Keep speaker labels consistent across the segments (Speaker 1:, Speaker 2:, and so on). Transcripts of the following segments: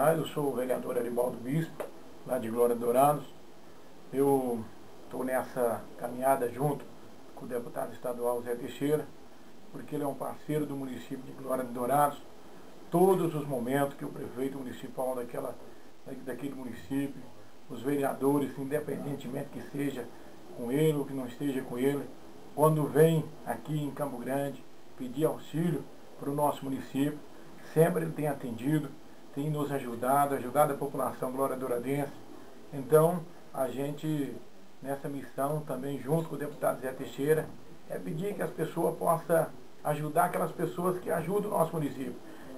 Speaker 1: Goiás. Eu sou o vereador Aribaldo Bispo, lá de Glória de Dourados. Eu estou nessa caminhada junto com o deputado estadual Zé Teixeira, porque ele é um parceiro do município de Glória de Dourados. Todos os momentos que o prefeito municipal daquele município, os vereadores, independentemente que seja com ele ou que não esteja com ele, quando vem aqui em Campo Grande pedir auxílio para o nosso município, sempre ele tem atendido, tem nos ajudado a população glória-douradense. Então, a gente, nessa missão também, junto com o deputado Zé Teixeira, é pedir que as pessoas possam ajudar aquelas pessoas que ajudam o nosso município.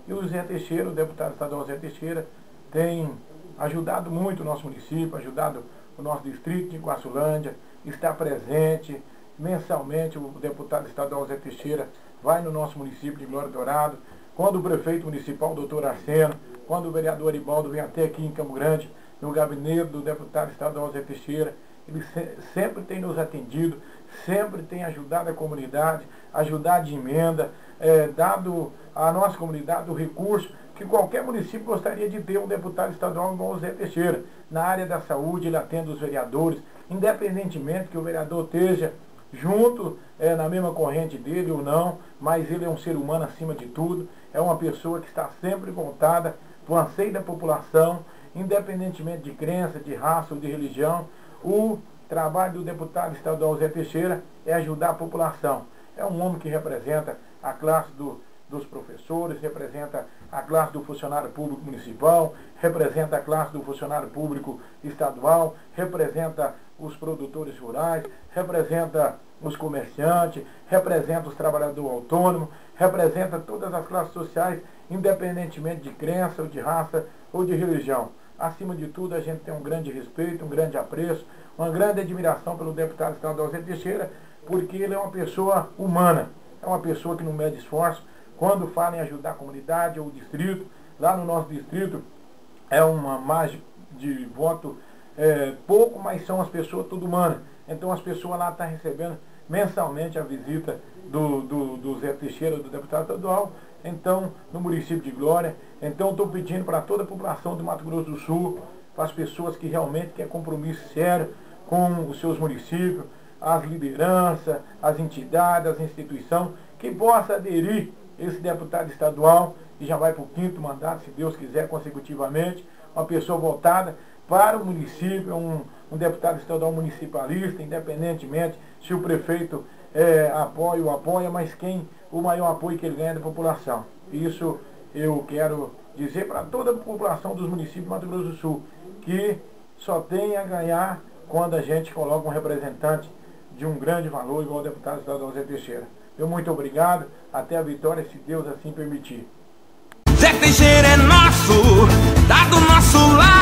Speaker 1: E o Zé Teixeira, o deputado estadual Zé Teixeira, tem ajudado muito o nosso município, ajudado o nosso distrito de Iguaçulândia, está presente. Mensalmente, o deputado estadual Zé Teixeira vai no nosso município de Glória Dourado. Quando o prefeito municipal, doutor Arseno, quando o vereador Aribaldo vem até aqui em Campo Grande, no gabinete do deputado estadual Zé Teixeira, ele sempre tem nos atendido, sempre tem ajudado a comunidade, ajudado de emenda, dado à nossa comunidade o recurso que qualquer município gostaria de ter um deputado estadual igual o Zé Teixeira. Na área da saúde, ele atende os vereadores, independentemente que o vereador esteja junto, na mesma corrente dele ou não, mas ele é um ser humano acima de tudo, é uma pessoa que está sempre voltada para o anseio da população, independentemente de crença, de raça ou de religião. O trabalho do deputado estadual Zé Teixeira é ajudar a população. É um homem que representa a classe dos professores, representa a classe do funcionário público municipal, representa a classe do funcionário público estadual, representa os produtores rurais, representa os comerciantes, representa os trabalhadores autônomos, representa todas as classes sociais, independentemente de crença, ou de raça, ou de religião. Acima de tudo, a gente tem um grande respeito, um grande apreço, uma grande admiração pelo deputado estadual Zé Teixeira, porque ele é uma pessoa humana, é uma pessoa que não mede esforço. Quando fala em ajudar a comunidade ou o distrito, lá no nosso distrito é uma margem de voto pouco, mas são as pessoas tudo humanas. Então as pessoas lá estão recebendo mensalmente a visita do Zé Teixeira, do deputado estadual, então, no município de Glória. Então estou pedindo para toda a população do Mato Grosso do Sul, para as pessoas que realmente querem compromisso sério com os seus municípios, as lideranças, as entidades, as instituições, que possa aderir esse deputado estadual, que já vai para o 5º mandato, se Deus quiser, consecutivamente, uma pessoa voltada para o município, um deputado estadual municipalista, independentemente se o prefeito apoia ou apoia, mas o maior apoio que ele ganha é da população. Isso eu quero dizer para toda a população dos municípios do Mato Grosso do Sul, que só tem a ganhar quando a gente coloca um representante de um grande valor, igual o deputado estadual Zé Teixeira. Muito obrigado, até a vitória, se Deus assim permitir.
Speaker 2: Zé Teixeira é nosso, tá do nosso lado.